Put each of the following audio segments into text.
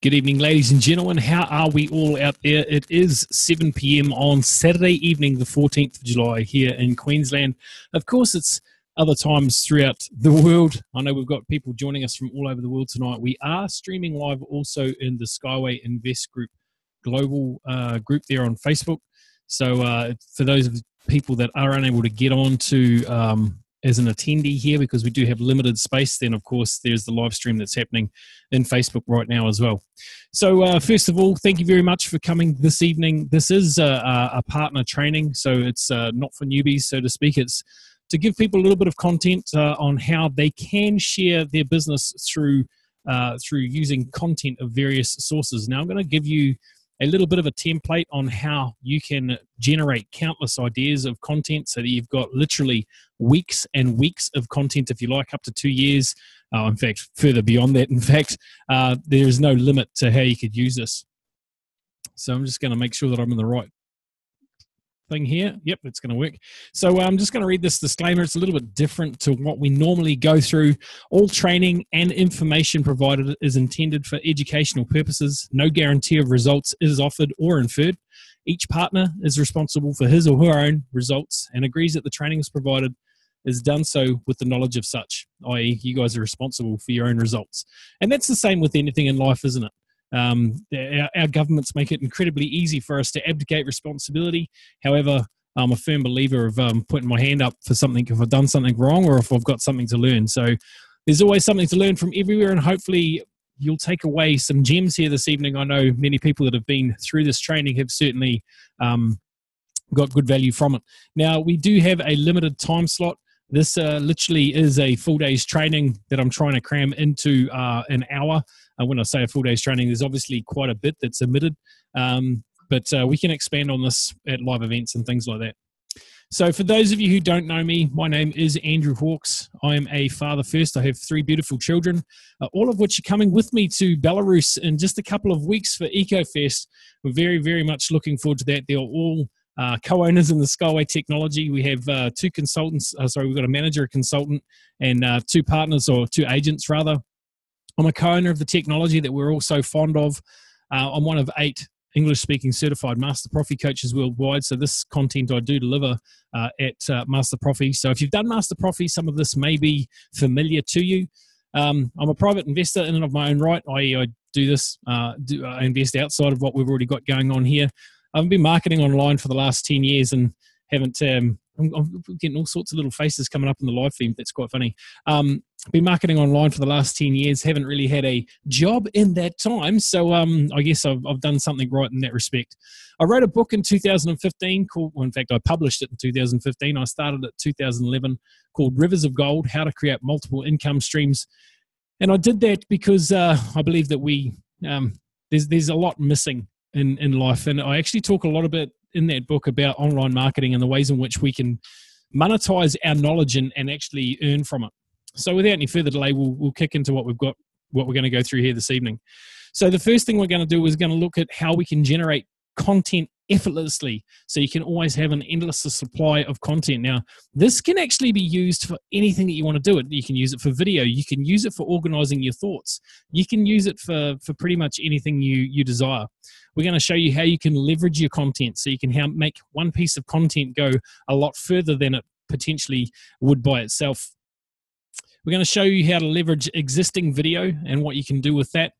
Good evening, ladies and gentlemen. How are we all out there? It is 7 p.m. on Saturday evening, the 14th of July here in Queensland. Of course, it's other times throughout the world. I know we've got people joining us from all over the world tonight. We are streaming live also in the Skyway Invest Group global group there on Facebook. So for those of the people that are unable to get on to as an attendee here, because we do have limited space, then of course there's the live stream that's happening in Facebook right now as well. So first of all, thank you very much for coming this evening. This is a partner training, so it's not for newbies, so to speak. It's to give people a little bit of content on how they can share their business through using content of various sources. Now I'm going to give you a little bit of a template on how you can generate countless ideas of content so that you've got literally weeks and weeks of content, if you like, up to 2 years. In fact, further beyond that, in fact, there is no limit to how you could use this. So I'm just going to make sure that I'm in the right thing here. Yep, it's going to work. So I'm just going to read this disclaimer. It's a little bit different to what we normally go through. All training and information provided is intended for educational purposes. No guarantee of results is offered or inferred. Each partner is responsible for his or her own results and agrees that the training is provided is done so with the knowledge of such, i.e. you guys are responsible for your own results. And that's the same with anything in life, isn't it? Our governments make it incredibly easy for us to abdicate responsibility. However, I'm a firm believer of putting my hand up for something if I've done something wrong or if I've got something to learn. So there's always something to learn from everywhere, and hopefully you'll take away some gems here this evening. I know many people that have been through this training have certainly got good value from it. Now, we do have a limited time slot. This literally is a full day's training that I'm trying to cram into an hour. When I say a full day's training, there's obviously quite a bit that's omitted, but we can expand on this at live events and things like that. So for those of you who don't know me, my name is Andrew Hawkes. I am a father first. I have 3 beautiful children, all of which are coming with me to Belarus in just a couple of weeks for EcoFest. We're very, very much looking forward to that. They're all co-owners in the Skyway Technology. We have 2 consultants. We've got a manager, a consultant, and 2 partners, or 2 agents rather. I'm a co-owner of the technology that we're all so fond of. I'm one of 8 English-speaking certified Master Profi coaches worldwide. So this content I do deliver at Master Profi. So if you've done Master Profi, some of this may be familiar to you. I'm a private investor in and of my own right. I do this, I invest outside of what we've already got going on here. I've been marketing online for the last 10 years and haven't, I'm getting all sorts of little faces coming up in the live feed. That's quite funny. Been marketing online for the last 10 years, haven't really had a job in that time. So I guess I've done something right in that respect. I wrote a book in 2015 called, well, in fact, I published it in 2015. I started it 2011 called Rivers of Gold, How to Create Multiple Income Streams. And I did that because I believe that there's a lot missing in life. And I actually talk a lot about in that book about online marketing and the ways in which we can monetize our knowledge and actually earn from it. So without any further delay, we'll kick into what we're going to go through here this evening. So the first thing we're going to do is going to look at how we can generate content effortlessly, so you can always have an endless supply of content. Now, this can actually be used for anything that you want to do it. You can use it for video. You can use it for organizing your thoughts. You can use it for pretty much anything you desire. We're going to show you how you can leverage your content so you can make one piece of content go a lot further than it potentially would by itself. We're going to show you how to leverage existing video and what you can do with that.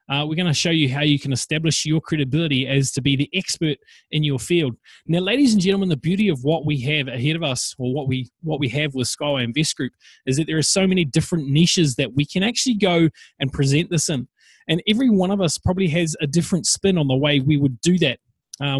We're going to show you how you can establish your credibility as to be the expert in your field. Now, ladies and gentlemen, the beauty of what we have ahead of us, or what we have with Skyway Invest Group, is that there are so many different niches that we can actually go and present this in. And every one of us probably has a different spin on the way we would do that.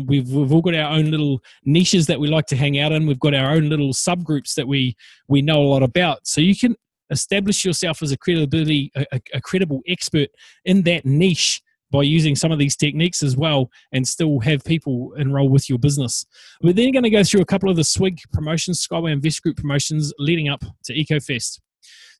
We've all got our own little niches that we like to hang out in. We've got our own little subgroups that we know a lot about. So you can establish yourself as a credible expert in that niche by using some of these techniques as well, and still have people enroll with your business. We're then going to go through a couple of the SWIG promotions, Skyway Invest Group promotions, leading up to EcoFest.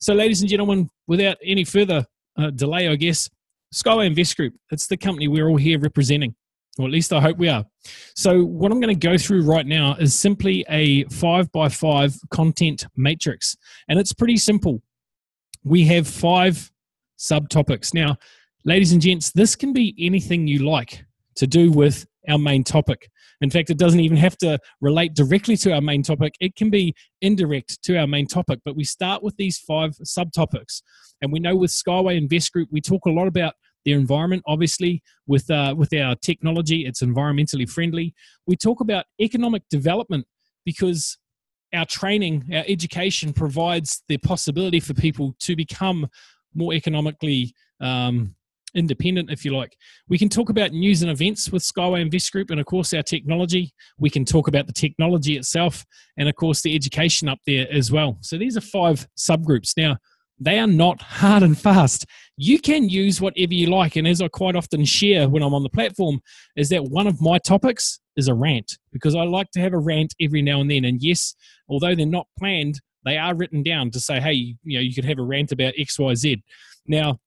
So ladies and gentlemen, without any further delay, I guess, Skyway Invest Group, it's the company we're all here representing. Or at least I hope we are. So what I'm going to go through right now is simply a 5x5 content matrix. And it's pretty simple. We have 5 subtopics. Now, ladies and gents, this can be anything you like to do with our main topic. In fact, it doesn't even have to relate directly to our main topic. It can be indirect to our main topic, but we start with these 5 subtopics. And we know with Skyway Invest Group, we talk a lot about their environment, obviously, with our technology. It's environmentally friendly. We talk about economic development because our training, our education provides the possibility for people to become more economically independent, if you like. We can talk about news and events with Skyway Invest Group, and of course our technology. We can talk about the technology itself, and of course the education up there as well. So these are 5 subgroups. Now, they are not hard and fast. You can use whatever you like, and as I quite often share when I'm on the platform, is that one of my topics is a rant, because I like to have a rant every now and then. And yes, although they're not planned, they are written down to say, hey, you could have a rant about X, Y, Z. Now,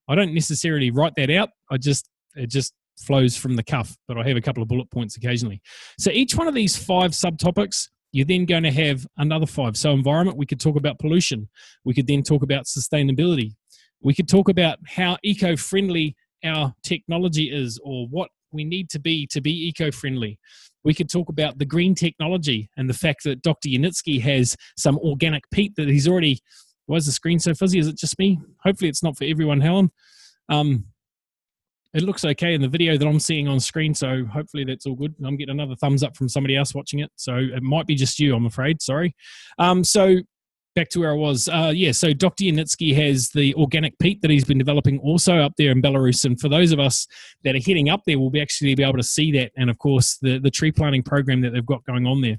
I don't necessarily write that out. It just flows from the cuff, but I have a couple of bullet points occasionally. So each one of these 5 subtopics, you're then going to have another 5. So environment, we could talk about pollution. We could then talk about sustainability. We could talk about how eco-friendly our technology is, or what we need to be eco-friendly. We could talk about the green technology and the fact that Dr. Yanitsky has some organic peat that he's already... Why is the screen so fuzzy? Is it just me? Hopefully it's not for everyone, Helen. It looks okay in the video that I'm seeing on screen, so hopefully that's all good. I'm getting another thumbs up from somebody else watching it, so it might be just you, I'm afraid. Sorry. So back to where I was. So Dr. Yanitsky has the organic peat that he's been developing also up there in Belarus, and for those of us that are heading up there, we'll actually be able to see that, and of course the tree planting program that they've got going on there.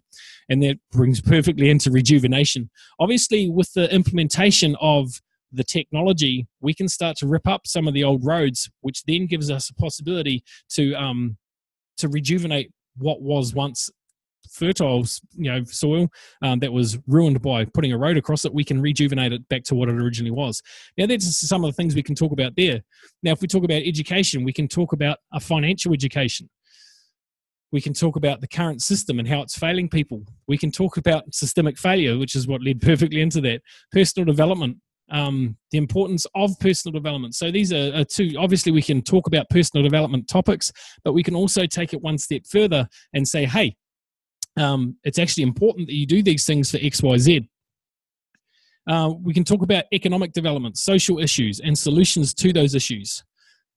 And that brings perfectly into rejuvenation. Obviously, with the implementation of the technology, we can start to rip up some of the old roads, which then gives us a possibility to rejuvenate what was once fertile, soil that was ruined by putting a road across it. We can rejuvenate it back to what it originally was. Now, that's some of the things we can talk about there. Now, if we talk about education, we can talk about a financial education. We can talk about the current system and how it's failing people. We can talk about systemic failure, which is what led perfectly into that. Personal development, the importance of personal development. So these are 2. Obviously, we can talk about personal development topics, but we can also take it one step further and say, hey, it's actually important that you do these things for X, Y, Z. We can talk about economic development, social issues, and solutions to those issues.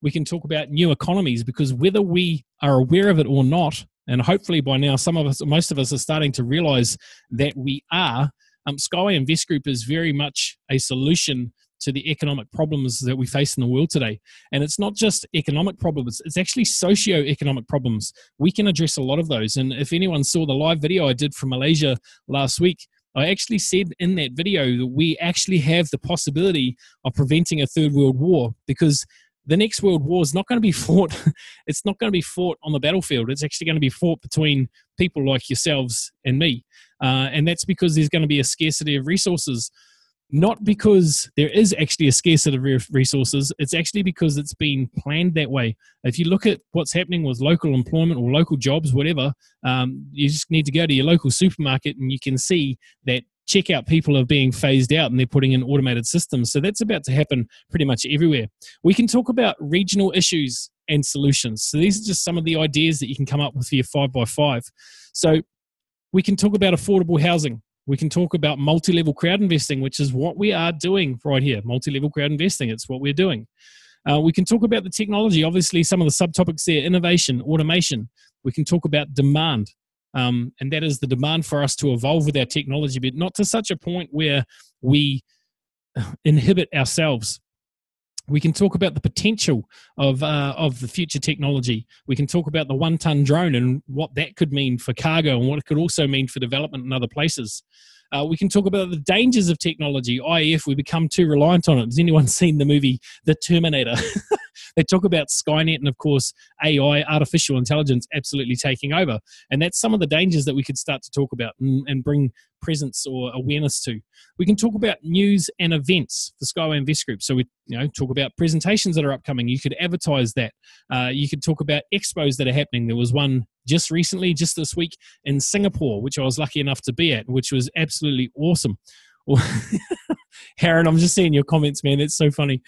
We can talk about new economies, because whether we are aware of it or not, and hopefully by now most of us are starting to realize that we are, Skyway Invest Group is very much a solution to the economic problems that we face in the world today. And it's not just economic problems, it's actually socio-economic problems. We can address a lot of those. And if anyone saw the live video I did from Malaysia last week, I actually said in that video that we actually have the possibility of preventing a 3rd world war, because the next world war is not going to be fought. It's not going to be fought on the battlefield. It's actually going to be fought between people like yourselves and me. And that's because there's going to be a scarcity of resources. Not because there is actually a scarcity of resources. It's actually because it's been planned that way. If you look at what's happening with local employment or local jobs, whatever, you just need to go to your local supermarket and you can see that checkout people are being phased out and they're putting in automated systems. So that's about to happen pretty much everywhere. We can talk about regional issues and solutions. So these are just some of the ideas that you can come up with for your 5x5. So we can talk about affordable housing. We can talk about multi-level crowd investing, which is what we are doing right here. Multi-level crowd investing, it's what we're doing. We can talk about the technology. Obviously, some of the subtopics there, innovation, automation. We can talk about demand. And that is the demand for us to evolve with our technology, but not to such a point where we inhibit ourselves. We can talk about the potential of the future technology. We can talk about the 1-ton drone and what that could mean for cargo and what it could also mean for development in other places. We can talk about the dangers of technology, i.e. if we become too reliant on it. Has anyone seen the movie The Terminator? They talk about Skynet and, of course, AI, artificial intelligence, absolutely taking over. And that's some of the dangers that we could start to talk about and bring presence or awareness to. We can talk about news and events for Skyway Invest Group. So we talk about presentations that are upcoming. You could advertise that. You could talk about expos that are happening. There was one just recently, just this week in Singapore, which I was lucky enough to be at, which was absolutely awesome. Aaron, I'm just seeing your comments, man. It's so funny.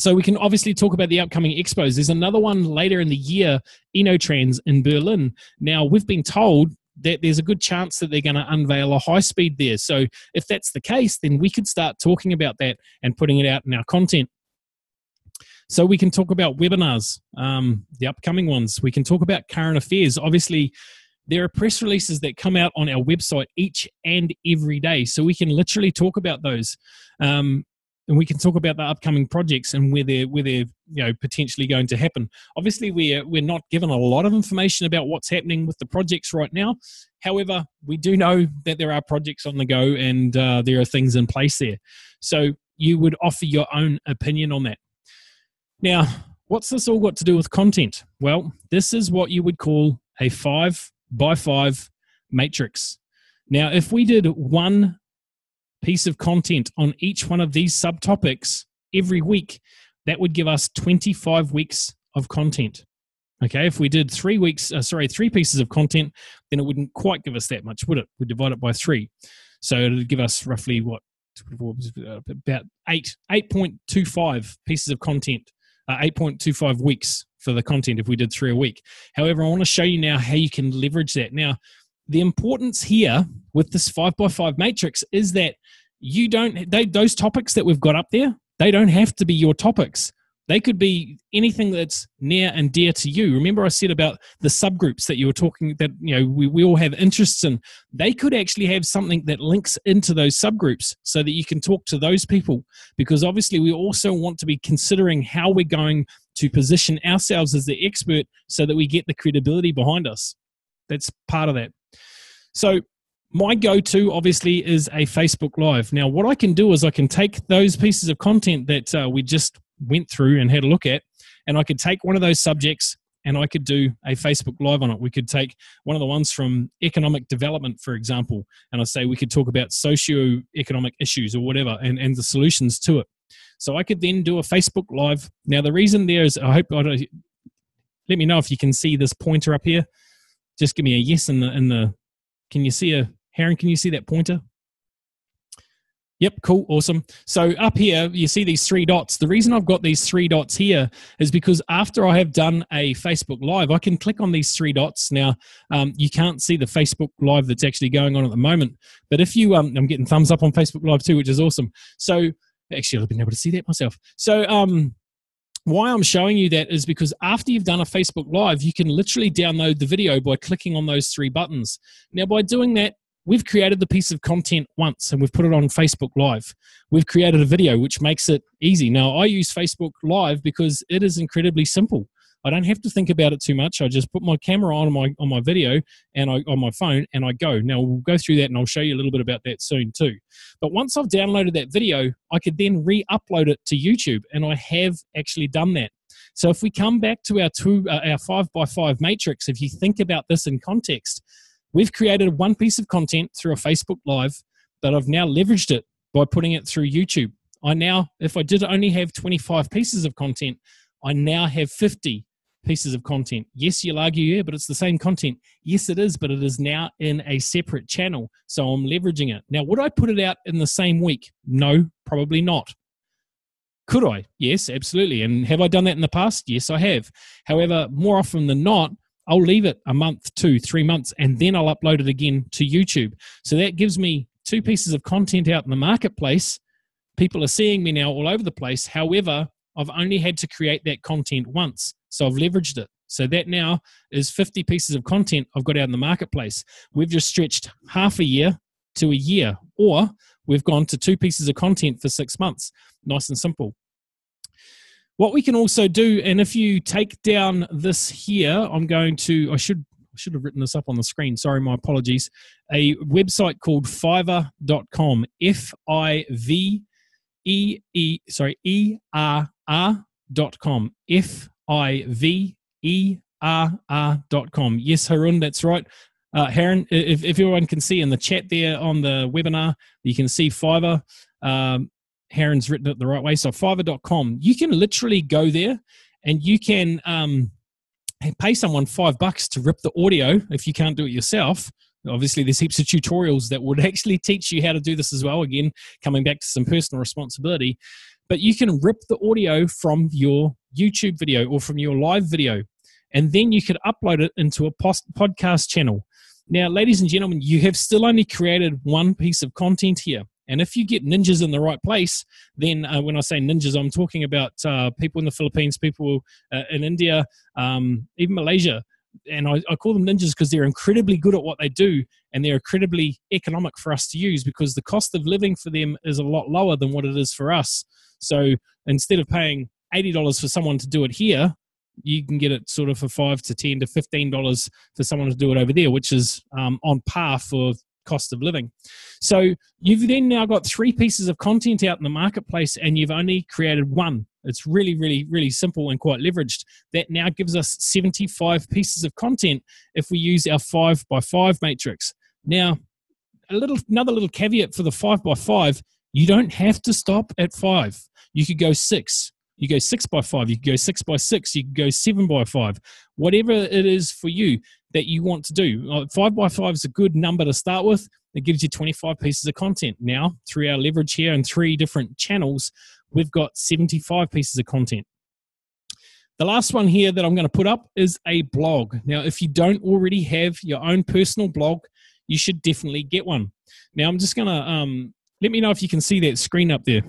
So we can obviously talk about the upcoming expos. There's another one later in the year, InnoTrans in Berlin. Now, we've been told that there's a good chance that they're going to unveil a high speed there. So if that's the case, then we could start talking about that and putting it out in our content. So we can talk about webinars, the upcoming ones. We can talk about current affairs. Obviously, there are press releases that come out on our website each and every day. So we can literally talk about those. And we can talk about the upcoming projects and where they're potentially going to happen. Obviously, we're not given a lot of information about what's happening with the projects right now. However, we do know that there are projects on the go and there are things in place there. So you would offer your own opinion on that. Now, what's this all got to do with content? Well, this is what you would call a 5x5 matrix. Now, if we did one piece of content on each one of these subtopics every week, that would give us 25 weeks of content. Okay, if we did 3 pieces of content, then it wouldn't quite give us that much, would it? We'd divide it by 3. So it would give us roughly about 8.25 pieces of content, 8.25 weeks for the content if we did 3 a week. However, I want to show you now how you can leverage that. Now, the importance here with this 5x5 matrix is that those topics that we've got up there, they don't have to be your topics. They could be anything that's near and dear to you. Remember I said about the subgroups that you were talking, that we all have interests in. They could actually have something that links into those subgroups so that you can talk to those people, because obviously we also want to be considering how we're going to position ourselves as the expert so that we get the credibility behind us. That's part of that. So my go-to obviously is a Facebook Live. Now, what I can do is I can take those pieces of content that we just went through and had a look at, and I could take one of those subjects and I could do a Facebook Live on it. We could take one of the ones from economic development, for example, and I say we could talk about socio-economic issues or whatever and the solutions to it. So I could then do a Facebook Live. Now, the reason there is, let me know if you can see this pointer up here. Just give me a yes in the can you see Heron, can you see that pointer? Yep, cool, awesome. So up here, you see these 3 dots. The reason I've got these 3 dots here is because after I have done a Facebook Live, I can click on these 3 dots. Now, you can't see the Facebook Live that's actually going on at the moment, but if you, I'm getting thumbs up on Facebook Live too, which is awesome. So, actually, I've been able to see that myself. So, why I'm showing you that is because after you've done a Facebook Live, you can literally download the video by clicking on those 3 buttons. Now, by doing that, we've created the piece of content once and we've put it on Facebook Live. We've created a video, which makes it easy. Now, I use Facebook Live because it is incredibly simple. I don't have to think about it too much. I just put my camera on my video and on my phone and I go. Now, we'll go through that and I'll show you a little bit about that soon too. But once I've downloaded that video, I could then re-upload it to YouTube, and I have actually done that. So if we come back to our 5x5 matrix, if you think about this in context, we've created one piece of content through a Facebook Live, but I've now leveraged it by putting it through YouTube. If I did only have 25 pieces of content, I now have 50 pieces of content. Yes, you'll argue, yeah, but it's the same content. Yes, it is, but it is now in a separate channel, so I'm leveraging it. Now, would I put it out in the same week? No, probably not. Could I? Yes, absolutely. And have I done that in the past? Yes, I have. However, more often than not, I'll leave it a month, 2, 3 months, and then I'll upload it again to YouTube. So that gives me 2 pieces of content out in the marketplace. People are seeing me now all over the place. However, I've only had to create that content once, so I've leveraged it. So that now is 50 pieces of content I've got out in the marketplace. We've just stretched half a year to a year, or we've gone to 2 pieces of content for 6 months. Nice and simple. What we can also do, and if you take down this here, I should have written this up on the screen. Sorry, my apologies. A website called Fiverr.com, Fiverr.com, Fiverr.com. Yes, Harun, that's right. Heron, if everyone can see in the chat there on the webinar, you can see Fiverr. Heron's written it the right way. So Fiverr.com, you can literally go there and you can pay someone $5 to rip the audio if you can't do it yourself. Obviously, there's heaps of tutorials that would actually teach you how to do this as well. Again, coming back to some personal responsibility. But you can rip the audio from your YouTube video or from your live video, and then you could upload it into a podcast channel. Now, ladies and gentlemen, you have still only created one piece of content here. And if you get ninjas in the right place, then when I say ninjas, I'm talking about people in the Philippines, people in India, even Malaysia. And I call them ninjas because they're incredibly good at what they do, and they're incredibly economic for us to use because the cost of living for them is a lot lower than what it is for us. So instead of paying $80 for someone to do it here, you can get it sort of for $5 to $10 to $15 for someone to do it over there, which is on par for cost of living. So you've then now got 3 pieces of content out in the marketplace, and you've only created one. It's really, really, really simple and quite leveraged. That now gives us 75 pieces of content if we use our 5x5 matrix. Now, another little caveat for the 5x5, you don't have to stop at 5. You could go 6. You go 6x5, you could go 6x6, you could go 7x5, whatever it is for you that you want to do. 5x5 is a good number to start with. It gives you 25 pieces of content. Now, through our leverage here and 3 different channels, we've got 75 pieces of content. The last one here that I'm going to put up is a blog. Now, if you don't already have your own personal blog, you should definitely get one. Now, I'm just going to, let me know if you can see that screen up there.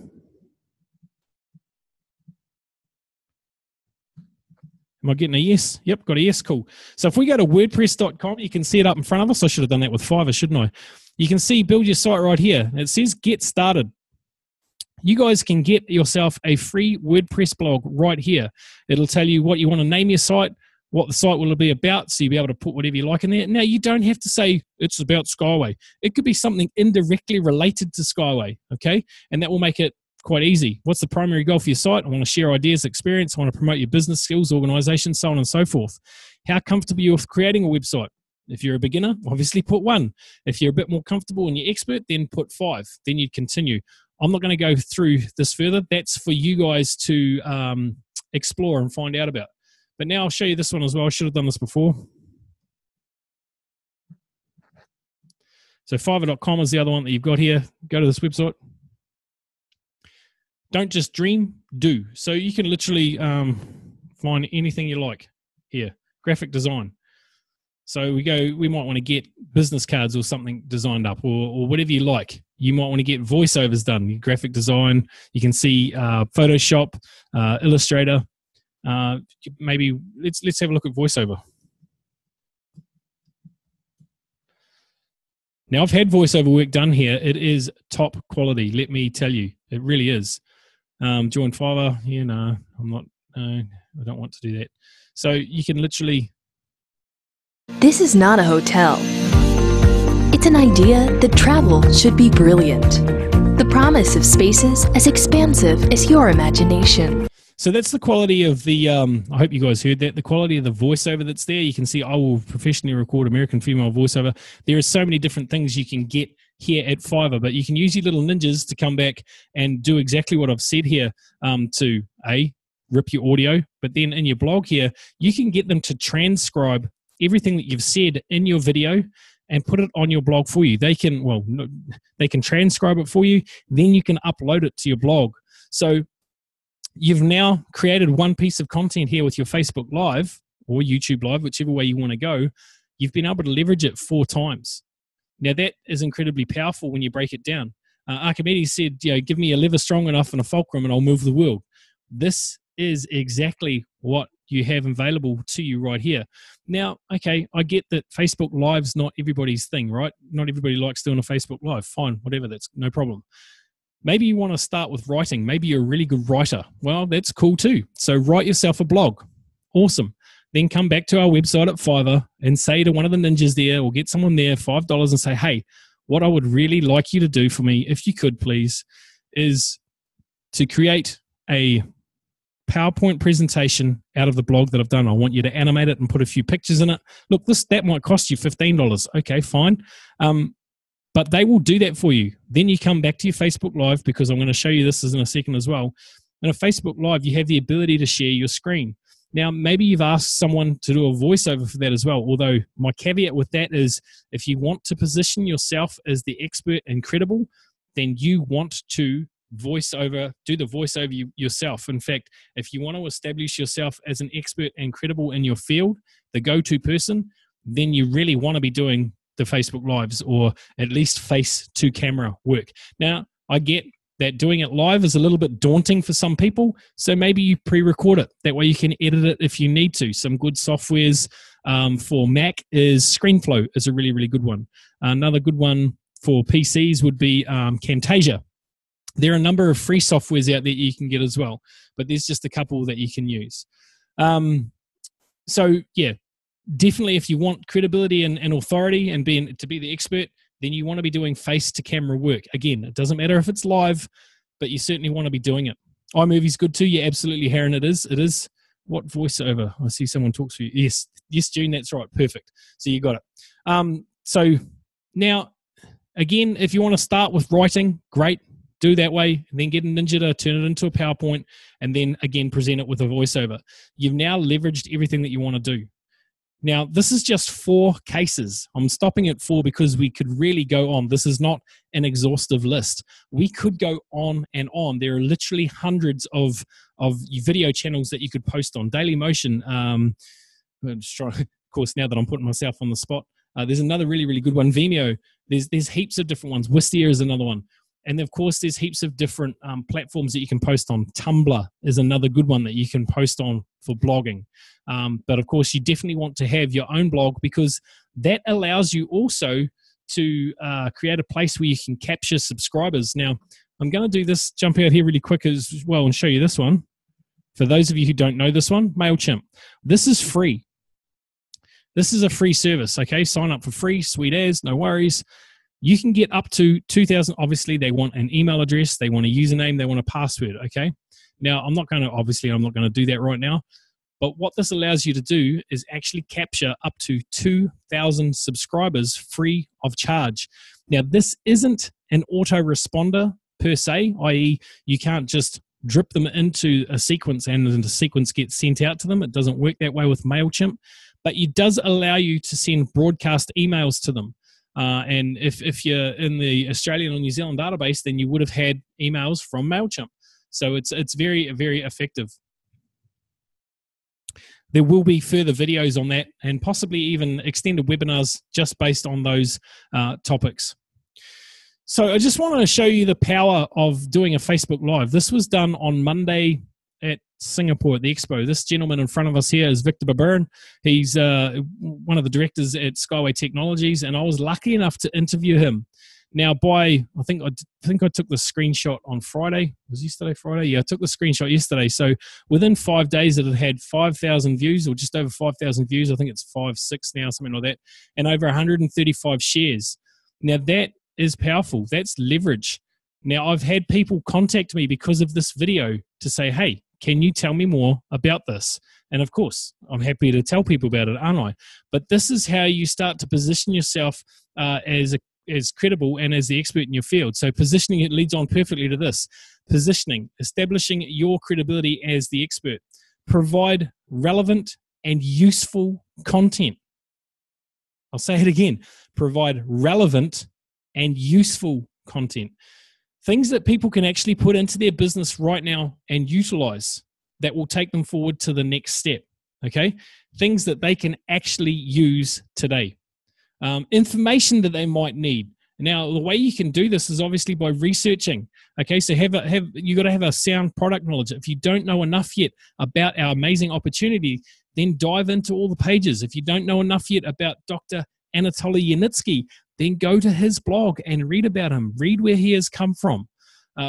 Am I getting a yes? Yep, got a yes. Cool. So if we go to wordpress.com, you can see it up in front of us. I should have done that with Fiverr, shouldn't I? You can see build your site right here. It says get started. You guys can get yourself a free WordPress blog right here. It'll tell you what you want to name your site, what the site will be about, so you'll be able to put whatever you like in there. Now, you don't have to say it's about Skyway. It could be something indirectly related to Skyway, okay? And that will make it quite easy. What's the primary goal for your site? I want to share ideas, experience. I want to promote your business skills, organization, so on and so forth. How comfortable are you with creating a website? If you're a beginner, obviously put 1. If you're a bit more comfortable and you're expert, then put 5. Then you'd continue. I'm not going to go through this further. That's for you guys to explore and find out about. But now I'll show you this one as well. I should have done this before. So Fiverr.com is the other one that you've got here. Go to this website. Don't just dream, do. So you can literally find anything you like here. Graphic design. So we might want to get business cards or something designed up, or whatever you like. You might want to get voiceovers done, graphic design. You can see Photoshop, Illustrator. Maybe let's have a look at voiceover. Now, I've had voiceover work done here. It is top quality, let me tell you. It really is. Join Fiverr. Yeah, no, I'm not. No, I don't want to do that. So you can literally. This is not a hotel. It's an idea that travel should be brilliant. The promise of spaces as expansive as your imagination. So that's the quality of the, I hope you guys heard that, the quality of the voiceover that's there. You can see I will professionally record American female voiceover. There are so many different things you can get here at Fiverr, but you can use your little ninjas to come back and do exactly what I've said here to rip your audio, but then in your blog here, you can get them to transcribe everything that you've said in your video and put it on your blog for you. They can, they can transcribe it for you, then you can upload it to your blog. So you've now created one piece of content here with your Facebook Live or YouTube Live, whichever way you want to go. You've been able to leverage it 4 times. Now, that is incredibly powerful when you break it down. Archimedes said, give me a lever strong enough and a fulcrum and I'll move the world. This is exactly what you have available to you right here. Now, okay, I get that Facebook Live's not everybody's thing, right? Not everybody likes doing a Facebook Live. Fine, whatever, that's no problem. Maybe you want to start with writing. Maybe you're a really good writer. Well, that's cool too. So write yourself a blog. Awesome. Then come back to our website at Fiverr and say to one of the ninjas there, or get someone there, $5 and say, hey, what I would really like you to do for me, if you could please, is to create a PowerPoint presentation out of the blog that I've done. I want you to animate it and put a few pictures in it. Look, that might cost you $15. Okay, fine. But they will do that for you. Then you come back to your Facebook Live, because I'm going to show you this in a second as well. In a Facebook Live, you have the ability to share your screen. Now, maybe you've asked someone to do a voiceover for that as well, although my caveat with that is if you want to position yourself as the expert and credible, then you want to do the voiceover yourself. In fact, if you want to establish yourself as an expert and credible in your field, the go-to person, then you really want to be doing the Facebook Lives or at least face-to-camera work. Now, I get that doing it live is a little bit daunting for some people, so maybe you pre-record it. That way you can edit it if you need to. Some good softwares for Mac is ScreenFlow is a really, really good one. Another good one for PCs would be Camtasia. There are a number of free softwares out there you can get as well, but there's just a couple that you can use. So, yeah, definitely if you want credibility and authority and to be the expert, then you want to be doing face-to-camera work. Again, it doesn't matter if it's live, but you certainly want to be doing it. iMovie's good too. Yeah, absolutely, Heron, it is. It is. What voiceover? I see someone talks to you. Yes, June, that's right. Perfect. So you got it. So now, again, if you want to start with writing, great. Do that way, and then get a Ninja to turn it into a PowerPoint, and then, again, present it with a voiceover. You've now leveraged everything that you want to do. Now, this is just 4 cases. I'm stopping at 4 because we could really go on. This is not an exhaustive list. We could go on and on. There are literally hundreds of video channels that you could post on. Dailymotion, of course, now that I'm putting myself on the spot, there's another really, really good one. Vimeo, there's heaps of different ones. Wistia is another one. And of course, there's heaps of different platforms that you can post on. Tumblr is another good one that you can post on for blogging. But of course, you definitely want to have your own blog because that allows you also to create a place where you can capture subscribers. Now, I'm going to do this, jump out here really quick as well and show you this one. For those of you who don't know this one, MailChimp. This is free. This is a free service, okay? Sign up for free, sweet as, no worries. You can get up to 2,000. Obviously, they want an email address, they want a username, they want a password, okay? Now, I'm not going to do that right now. But what this allows you to do is actually capture up to 2,000 subscribers free of charge. Now, this isn't an autoresponder per se, i.e. you can't just drip them into a sequence and the sequence gets sent out to them. It doesn't work that way with MailChimp. But it does allow you to send broadcast emails to them. And if you're in the Australian or New Zealand database, then you would have had emails from MailChimp. So it's very, very effective. There will be further videos on that and possibly even extended webinars just based on those topics. So I just want to show you the power of doing a Facebook Live. This was done on Monday at Singapore at the Expo. This gentleman in front of us here is Victor Baburin. He's one of the directors at Skyway Technologies, and I was lucky enough to interview him. Now, I think I took the screenshot on Friday. Was yesterday Friday? Yeah, I took the screenshot yesterday. So within 5 days, it had 5,000 views, or just over 5,000 views. I think it's 5,600 now, something like that, and over 135 shares. Now that is powerful. That's leverage. Now I've had people contact me because of this video to say, "Hey, can you tell me more about this?" And of course, I'm happy to tell people about it, aren't I? But this is how you start to position yourself as credible and as the expert in your field. So positioning, it leads on perfectly to this. Positioning, establishing your credibility as the expert. Provide relevant and useful content. I'll say it again. Provide relevant and useful content. Things that people can actually put into their business right now and utilize that will take them forward to the next step, okay? Things that they can actually use today. Information that they might need. Now, the way you can do this is obviously by researching. Okay, so you got to have a sound product knowledge. If you don't know enough yet about our amazing opportunity, then dive into all the pages. If you don't know enough yet about Dr. Anatoly Yanitsky, then go to his blog and read about him. Read where he has come from.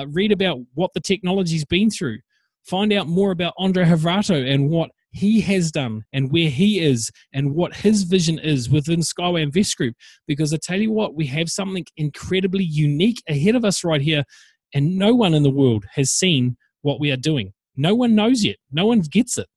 Read about what the technology's been through. Find out more about Andre Havrato and what he has done and where he is and what his vision is within Skyway Invest Group. Because I tell you what, we have something incredibly unique ahead of us right here, and no one in the world has seen what we are doing. No one knows yet. No one gets it.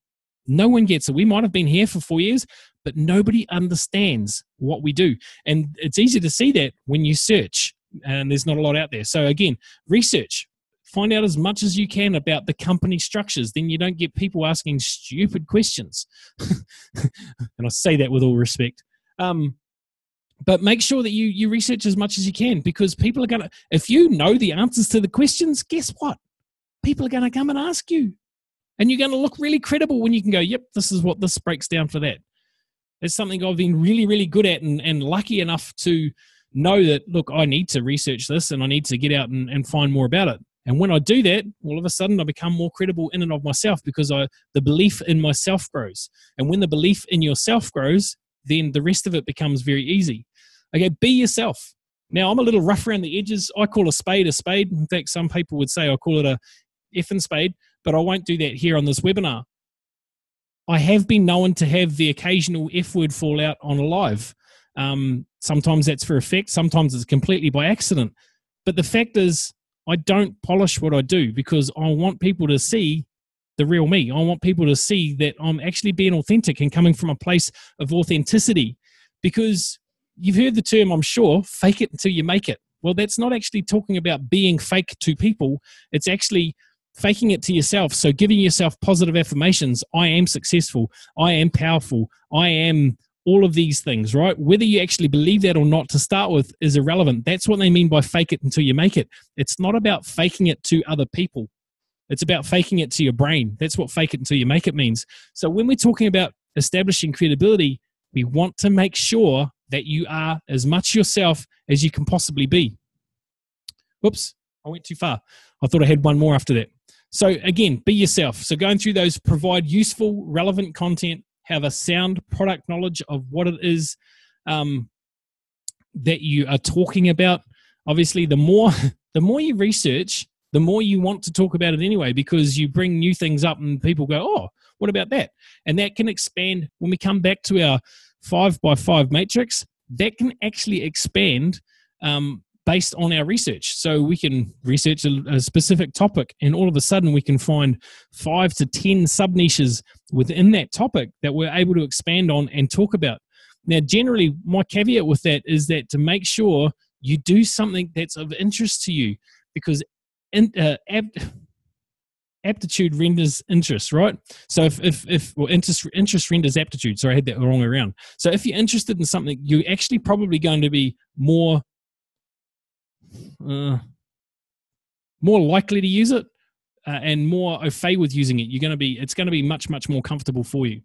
No one gets it. We might have been here for 4 years, but nobody understands what we do. And it's easy to see that when you search, and there's not a lot out there. So again, research. Find out as much as you can about the company structures. Then you don't get people asking stupid questions. And I say that with all respect. But make sure that you research as much as you can, because people are going to, if you know the answers to the questions, guess what? People are going to come and ask you. And you're going to look really credible when you can go, yep, this is what this breaks down for that. It's something I've been really, really good at and lucky enough to know that, look, I need to research this and I need to get out and find more about it. And when I do that, all of a sudden I become more credible in and of myself, because the belief in myself grows. And when the belief in yourself grows, then the rest of it becomes very easy. Okay, be yourself. Now, I'm a little rough around the edges. I call a spade a spade. In fact, some people would say I call it a effing spade, but I won't do that here on this webinar. I have been known to have the occasional F word fall out on a live. Sometimes that's for effect. Sometimes it's completely by accident. But the fact is, I don't polish what I do, because I want people to see the real me. I want people to see that I'm actually being authentic and coming from a place of authenticity. Because you've heard the term, I'm sure, fake it until you make it. Well, that's not actually talking about being fake to people. It's actually faking it to yourself. So giving yourself positive affirmations. I am successful. I am powerful. I am all of these things, right? Whether you actually believe that or not to start with is irrelevant. That's what they mean by fake it until you make it. It's not about faking it to other people. It's about faking it to your brain. That's what fake it until you make it means. So when we're talking about establishing credibility, we want to make sure that you are as much yourself as you can possibly be. Whoops, I went too far. I thought I had one more after that. So again, be yourself. So going through those, provide useful, relevant content, have a sound product knowledge of what it is that you are talking about. Obviously, the more you research, the more you want to talk about it anyway, because you bring new things up and people go, oh, what about that? And that can expand. When we come back to our 5x5 matrix, that can actually expand based on our research. So we can research a specific topic, and all of a sudden we can find 5 to 10 sub-niches within that topic that we're able to expand on and talk about. Now, generally, my caveat with that is that to make sure you do something that's of interest to you, because aptitude renders interest, right? So if interest renders aptitude. Sorry, I had that the wrong way around. So if you're interested in something, you're actually probably going to be more likely to use it and more au fait with using it. It's going to be much, much more comfortable for you.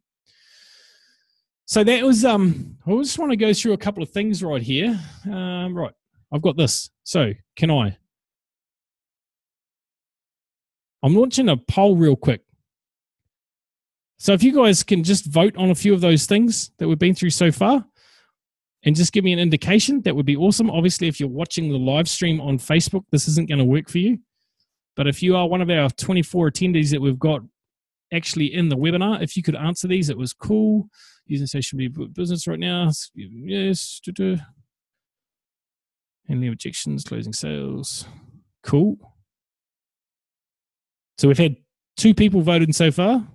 So that was, I just want to go through a couple of things right here. Right, I've got this. So I'm launching a poll real quick. So if you guys can just vote on a few of those things that we've been through so far and just give me an indication, that would be awesome. Obviously, if you're watching the live stream on Facebook, this isn't going to work for you. But if you are one of our 24 attendees that we've got actually in the webinar, if you could answer these, it was cool. Using social media business right now. Yes. Handling objections, closing sales. Cool. So we've had 2 people voted so far.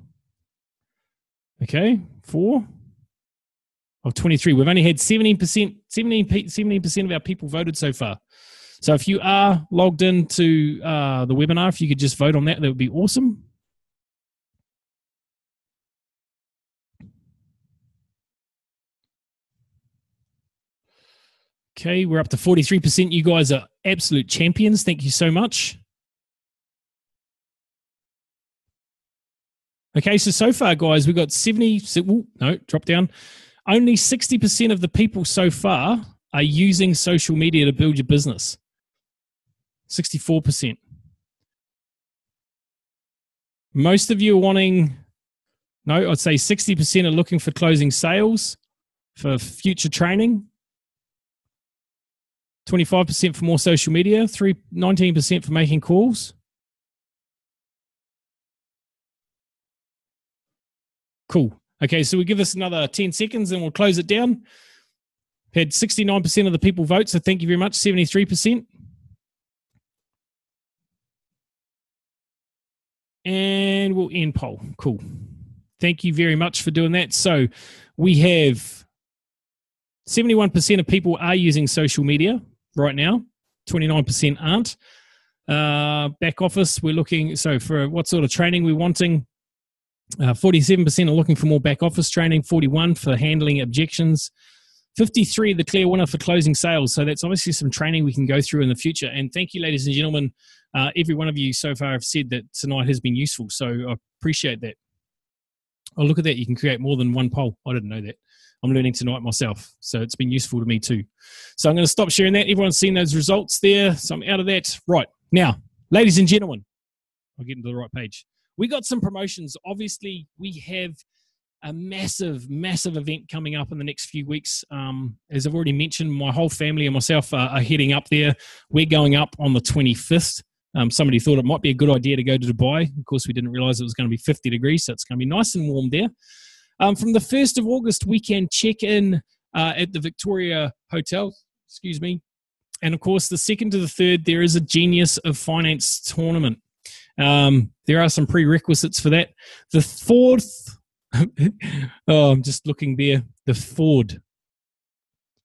Okay, 4 of 23. We've only had 17% of our people voted so far. So if you are logged into the webinar, if you could just vote on that, that would be awesome. Okay, we're up to 43%. You guys are absolute champions. Thank you so much. Okay, so far, guys, we've got 70, no, drop down. Only 60% of the people so far are using social media to build your business. 64%. Most of you are wanting, no, I'd say 60% are looking for closing sales, for future training. 25% for more social media, 19% for making calls. Cool. Okay, so we give this another 10 seconds and we'll close it down. Had 69% of the people vote, so thank you very much, 73%. And we'll end poll. Cool. Thank you very much for doing that. So we have 71% of people are using social media right now. 29% aren't. Back office, we're looking, so for what sort of training we're wanting, 47% are looking for more back office training, 41 for handling objections, 53 the clear winner for closing sales. So that's obviously some training we can go through in the future. And thank you, ladies and gentlemen. Every one of you so far have said that tonight has been useful, so I appreciate that. Oh, look at that. You can create more than one poll. I didn't know that. I'm learning tonight myself, so it's been useful to me too. So I'm going to stop sharing that. Everyone's seen those results there, so I'm out of that. Right, now, ladies and gentlemen, I'll get into the right page. We got some promotions. Obviously, we have a massive, massive event coming up in the next few weeks. As I've already mentioned, my whole family and myself are heading up there. We're going up on the 25th. Somebody thought it might be a good idea to go to Dubai. Of course, we didn't realize it was going to be 50 degrees, so it's going to be nice and warm there. From the 1st of August, we can check in at the Victoria Hotel, and of course, the 2nd to the 3rd, there is a Genius of Finance tournament. There are some prerequisites for that. The 4th, I'm just looking there, the Ford.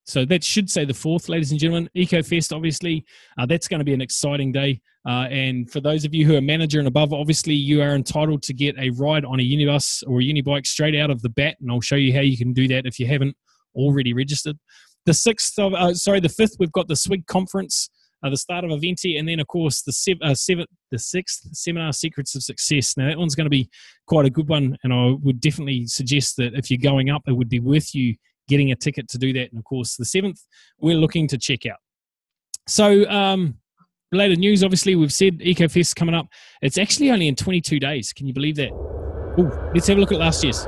So that should say the 4th, ladies and gentlemen. EcoFest, obviously, that's going to be an exciting day. And for those of you who are manager and above, obviously you are entitled to get a ride on a Unibus or a Unibike straight out of the bat. And I'll show you how you can do that if you haven't already registered. The 5th, we've got the SWIG conference, the start of Eventi, and then, of course, the 6th, Seminar Secrets of Success. Now, that one's going to be quite a good one, and I would definitely suggest that if you're going up, it would be worth you getting a ticket to do that. And, of course, the 7th, we're looking to check out. So, related news, obviously, we've said EcoFest coming up. It's actually only in 22 days. Can you believe that? Ooh, let's have a look at last year's.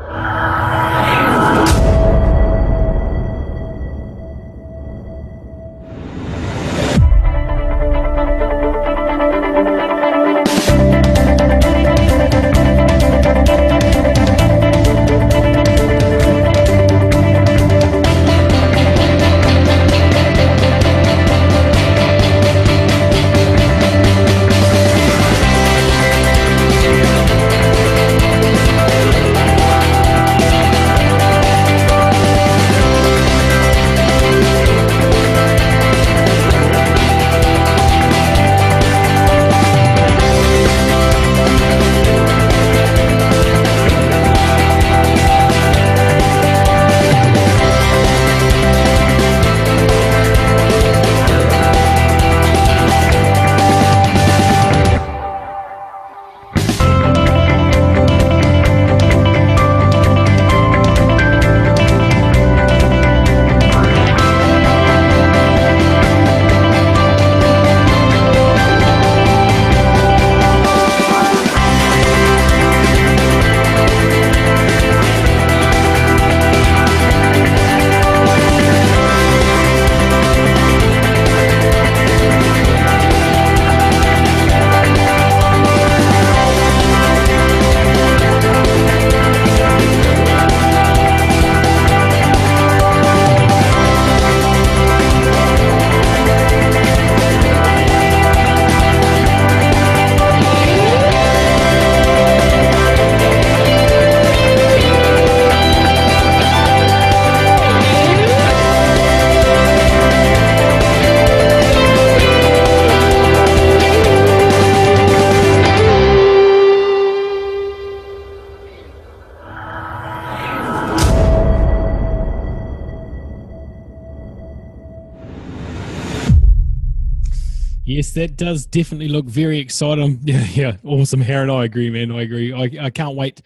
Yes, that does definitely look very exciting. Yeah, awesome, Harry. I agree, man. I agree. I can't wait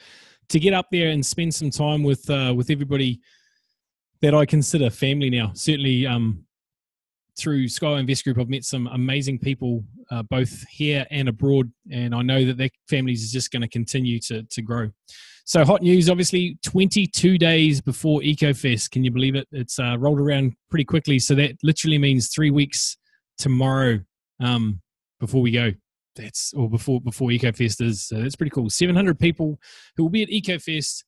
to get up there and spend some time with everybody that I consider family now. Certainly, through Skyway Invest Group, I've met some amazing people, both here and abroad, and I know that their families is just going to continue to grow. So, hot news, obviously, 22 days before EcoFest. Can you believe it? It's rolled around pretty quickly, so that literally means 3 weeks tomorrow. Before we go, before EcoFest is. So that's pretty cool. 700 people who will be at EcoFest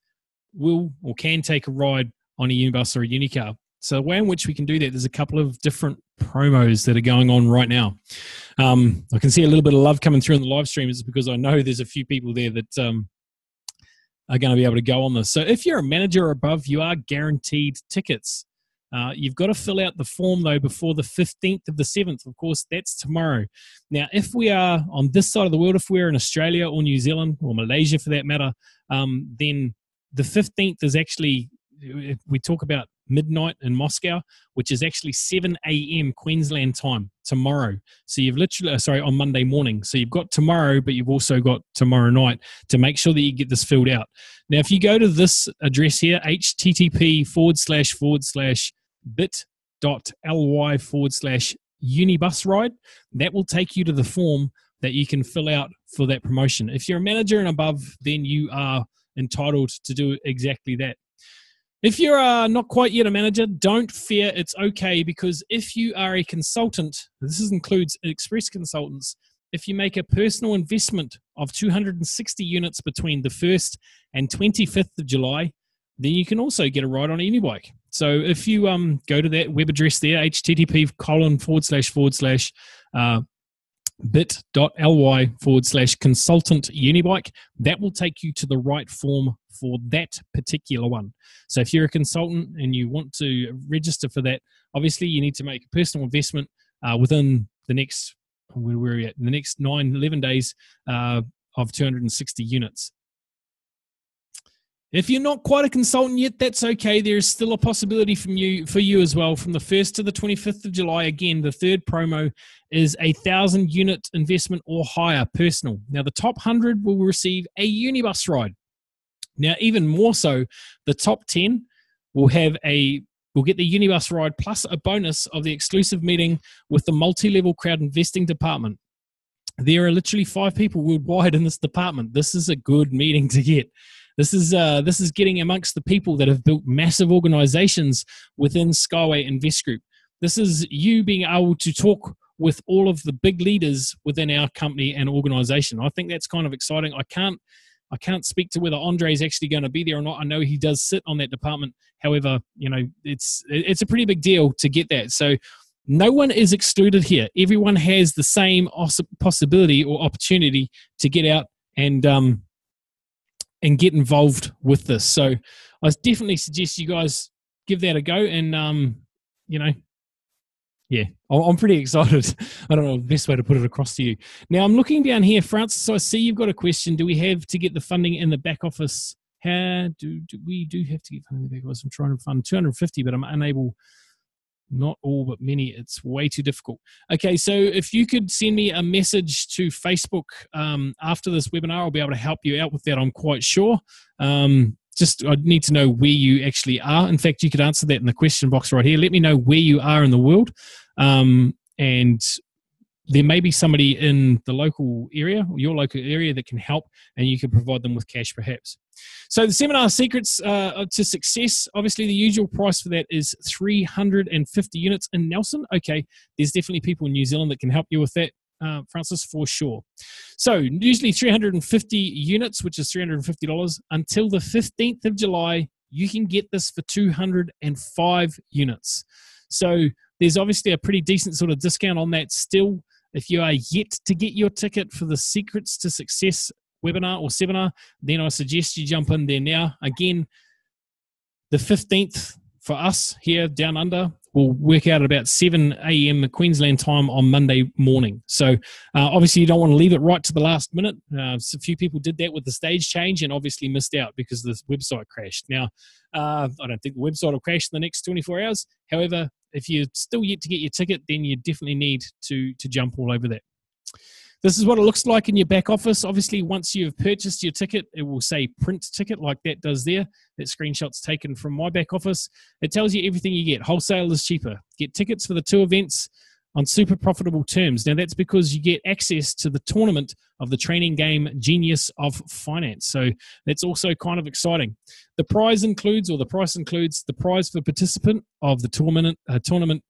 will or can take a ride on a Unibus or a Unicar. So the way in which we can do that, there's a couple of different promos that are going on right now. I can see a little bit of love coming through in the live stream. It's because I know there's a few people there that are going to be able to go on this. So if you're a manager or above, you are guaranteed tickets. You've got to fill out the form, though, before the 15th of the 7th. Of course, that's tomorrow. Now, if we are on this side of the world, if we're in Australia or New Zealand or Malaysia for that matter, then the 15th is actually, we talk about midnight in Moscow, which is actually 7 a.m. Queensland time tomorrow. So you've literally, on Monday morning. So you've got tomorrow, but you've also got tomorrow night to make sure that you get this filled out. Now, if you go to this address here, http://bit.ly/unibus ride, that will take you to the form that you can fill out for that promotion. If you're a manager and above, then you are entitled to do exactly that. If you're not quite yet a manager, don't fear. It's okay, because if you are a consultant, this includes express consultants, if you make a personal investment of 260 units between the 1st and 25th of July, then you can also get a ride on a Unibike. So if you go to that web address there, http://bit.ly/consultant Unibike, that will take you to the right form for that particular one. So if you're a consultant and you want to register for that, obviously you need to make a personal investment within the next, where we're at, the next 11 days of 260 units. If you're not quite a consultant yet, that's okay. There is still a possibility for you as well. From the 1st to the 25th of July, again, the third promo is a 1,000 unit investment or higher personal. Now, the top 100 will receive a Unibus ride. Now, even more so, the top 10 will get the Unibus ride plus a bonus of the exclusive meeting with the multi-level crowd investing department. There are literally 5 people worldwide in this department. This is a good meeting to get. This is getting amongst the people that have built massive organizations within Skyway Invest Group. This is you being able to talk with all of the big leaders within our company and organization. I think that's kind of exciting. I can't speak to whether Andre is actually going to be there or not. I know he does sit on that department. However, it's a pretty big deal to get that. So no one is excluded here. Everyone has the same possibility or opportunity to get out and get involved with this. So I definitely suggest you guys give that a go. And, I'm pretty excited. I don't know the best way to put it across to you. Now, I'm looking down here, Francis, so I see you've got a question. Do we have to get the funding in the back office? We do have to get funding in the back office. I'm trying to fund 250, but I'm unable. Not all, but many. It's way too difficult. Okay, so if you could send me a message to Facebook after this webinar, I'll be able to help you out with that, I'm quite sure. I'd need to know where you actually are. In fact, you could answer that in the question box right here. Let me know where you are in the world. And there may be somebody in the local area, or your local area, that can help, and you can provide them with cash perhaps. So the seminar secrets to success, obviously the usual price for that is 350 units in Nelson. Okay, there's definitely people in New Zealand that can help you with that, Francis, for sure. So usually 350 units, which is $350. Until the 15th of July, you can get this for 205 units. So there's obviously a pretty decent sort of discount on that still. If you are yet to get your ticket for the Secrets to Success webinar or seminar, then I suggest you jump in there now. Again, the 15th for us here down under will work out at about 7 a.m. Queensland time on Monday morning. So obviously you don't want to leave it right to the last minute. A few people did that with the stage change and obviously missed out because the website crashed. Now, I don't think the website will crash in the next 24 hours. However, if you're still yet to get your ticket, then you definitely need to jump all over that. This is what it looks like in your back office. Obviously, once you've purchased your ticket, it will say print ticket like that does there. That screenshot's taken from my back office. It tells you everything you get. Wholesale is cheaper. Get tickets for the 2 events on super profitable terms. Now, that's because you get access to the tournament of the training game Genius of Finance. So that's also kind of exciting. The price includes the prize for participant of the tournament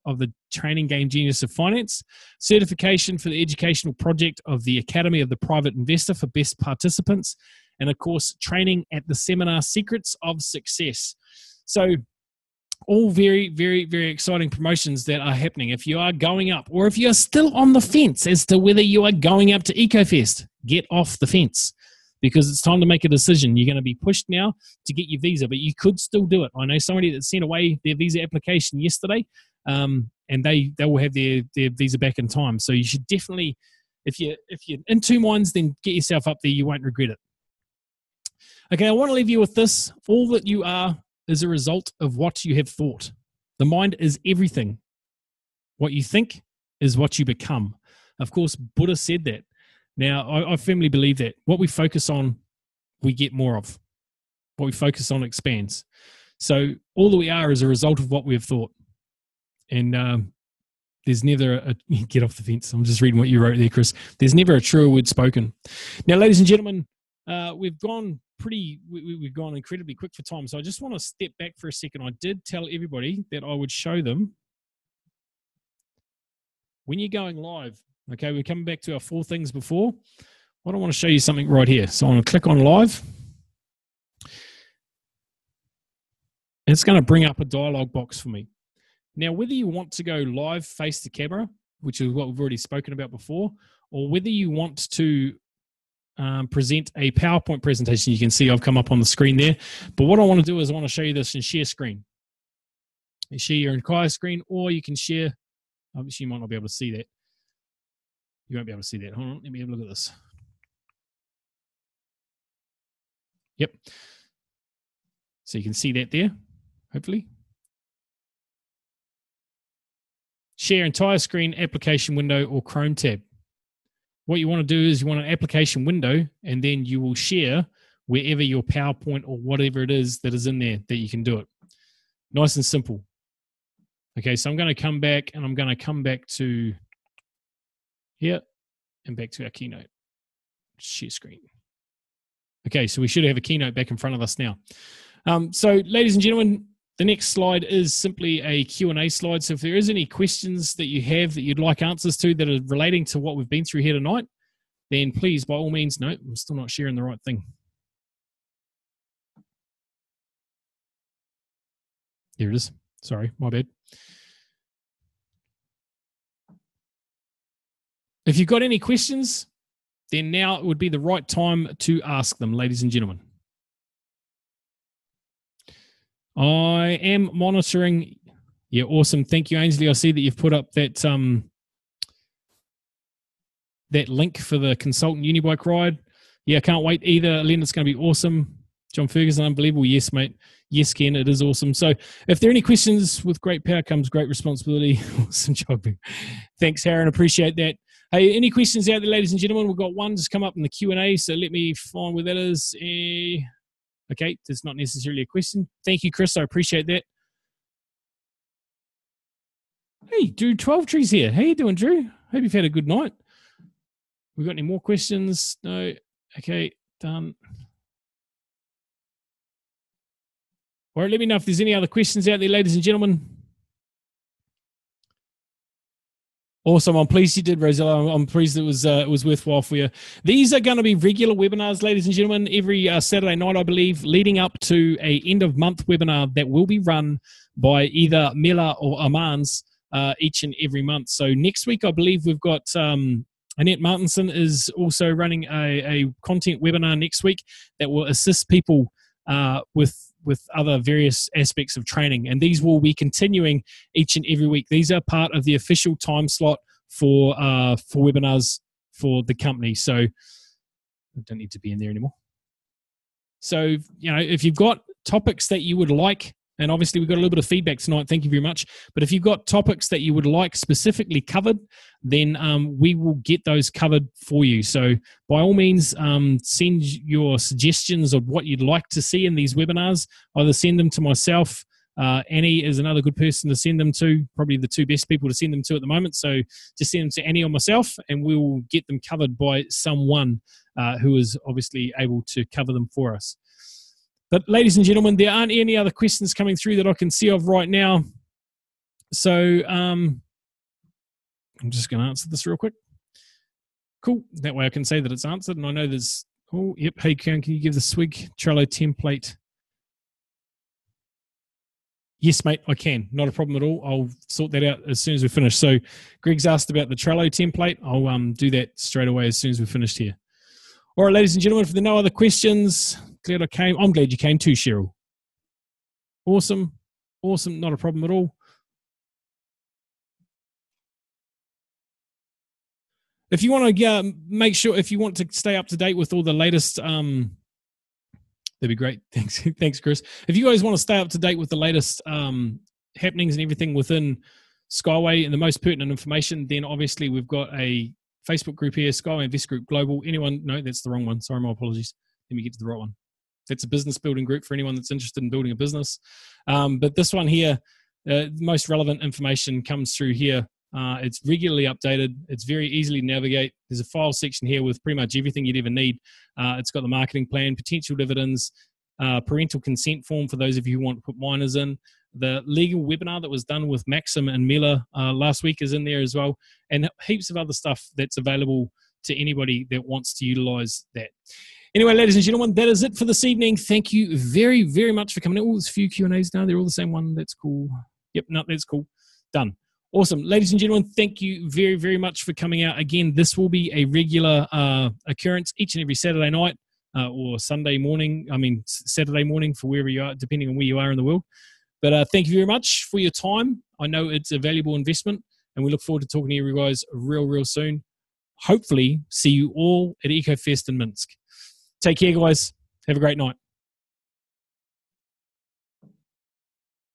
of the training game Genius of Finance, certification for the educational project of the Academy of the Private Investor for best participants, and of course, training at the seminar Secrets of Success. So all very, very, very exciting promotions that are happening. If you are going up, or if you're still on the fence as to whether you are going up to EcoFest, get off the fence. because it's time to make a decision. You're going to be pushed now to get your visa, but you could still do it. I know somebody that sent away their visa application yesterday, and they will have their visa back in time. So you should definitely, if you're in two minds, then get yourself up there. You won't regret it. Okay, I want to leave you with this. All that you are is a result of what you have thought. The mind is everything. What you think is what you become. Of course, Buddha said that. Now, I firmly believe that what we focus on, we get more of. What we focus on expands. So all that we are is a result of what we have thought. And there's never a get off the fence. I'm just reading what you wrote there, Chris. There's never a truer word spoken. Now, ladies and gentlemen, we've gone incredibly quick for time. So I just want to step back for a second. I did tell everybody that I would show them when you're going live. Okay, we're coming back to our 4 things before. I want to show you something right here. So I'm going to click on live. And it's going to bring up a dialog box for me. Now, whether you want to go live face to camera, which is what we've already spoken about before, or whether you want to present a PowerPoint presentation, you can see I've come up on the screen there. But what I want to do is I want to show you this in share screen. You share your entire screen, or you can share, obviously you might not be able to see that. You won't be able to see that. Hold on, let me have a look at this. Yep. So you can see that there, hopefully. Share entire screen, application window, or Chrome tab. What you want to do is you want an application window, and then you will share wherever your PowerPoint or whatever it is that is in there that you can do it. Nice and simple. Okay, so I'm going to come back, and I'm going to come back to here and back to our keynote. Share screen. Okay, so we should have a keynote back in front of us now. So, ladies and gentlemen, the next slide is simply a Q&A slide. So if there is any questions that you have that you'd like answers to that are relating to what we've been through here tonight, then please, by all means, no, I'm still not sharing the right thing. There it is. Sorry, my bad. If you've got any questions, then now would be the right time to ask them, ladies and gentlemen. I am monitoring. Yeah, awesome. Thank you, Ainsley. I see that you've put up that that link for the consultant Unibike ride. Yeah, I can't wait either. Len, it's going to be awesome. John Ferguson, unbelievable. Yes, mate. Yes, Ken, it is awesome. So if there are any questions, with great power comes great responsibility. Awesome job. Thanks, Aaron. Appreciate that. Hey, any questions out there, ladies and gentlemen? We've got one just come up in the Q&A, so let me find where that is. Okay, that's not necessarily a question. Thank you, Chris. I appreciate that. Hey, Drew 12 Trees here. How you doing, Drew? Hope you've had a good night. We got any more questions? No. Okay, done. All right, let me know if there's any other questions out there, ladies and gentlemen. Awesome. I'm pleased you did, Rosella. I'm pleased it was worthwhile for you. These are going to be regular webinars, ladies and gentlemen, every Saturday night, I believe, leading up to a end-of-month webinar that will be run by either Mela or Amans each and every month. So next week, I believe we've got Annette Martinson is also running a content webinar next week that will assist people with other various aspects of training. And these will be continuing each and every week. These are part of the official time slot for webinars for the company. So I don't need to be in there anymore. So, you know, if you've got topics that you would like, and obviously we've got a little bit of feedback tonight, thank you very much. But if you've got topics that you would like specifically covered, then we will get those covered for you. So by all means, send your suggestions of what you'd like to see in these webinars. Either send them to myself. Annie is another good person to send them to, probably the two best people to send them to at the moment. So just send them to Annie or myself, and we'll get them covered by someone who is obviously able to cover them for us. But ladies and gentlemen, there aren't any other questions coming through that I can see of right now. So I'm just going to answer this real quick. Cool. That way I can say that it's answered. And I know there's, oh, yep. Hey, can you give the Swig Trello template? Yes, mate, I can. Not a problem at all. I'll sort that out as soon as we finish. So Greg's asked about the Trello template. I'll do that straight away as soon as we're finished here. All right, ladies and gentlemen, if there are no other questions, glad I came. I'm glad you came too, Cheryl. Awesome. Awesome. Not a problem at all. If you want to make sure, if you want to stay up to date with all the latest, that'd be great. Thanks. Thanks, Chris. If you guys want to stay up to date with the latest happenings and everything within Skyway and the most pertinent information, then obviously we've got a Facebook group here, Skyway Invest Group Global. Anyone? No, that's the wrong one. Sorry, my apologies. Let me get to the right one. That's a business building group for anyone that's interested in building a business. But this one here, the most relevant information comes through here. It's regularly updated. It's very easy to navigate. There's a file section here with pretty much everything you'd ever need. It's got the marketing plan, potential dividends, parental consent form for those of you who want to put minors in. The legal webinar that was done with Maxim and Miller last week is in there as well, and heaps of other stuff that's available to anybody that wants to utilize that. Anyway, ladies and gentlemen, that is it for this evening. Thank you very, very much for coming in. Oh, there's a few Q&As now. They're all the same one. That's cool. Yep, no, that's cool. Done. Awesome. Ladies and gentlemen, thank you very, very much for coming out. Again, this will be a regular occurrence each and every Saturday night or Sunday morning. Saturday morning for wherever you are, depending on where you are in the world. But thank you very much for your time. I know it's a valuable investment, and we look forward to talking to you guys real, real soon. Hopefully, see you all at EcoFest in Minsk. Take care, guys. Have a great night.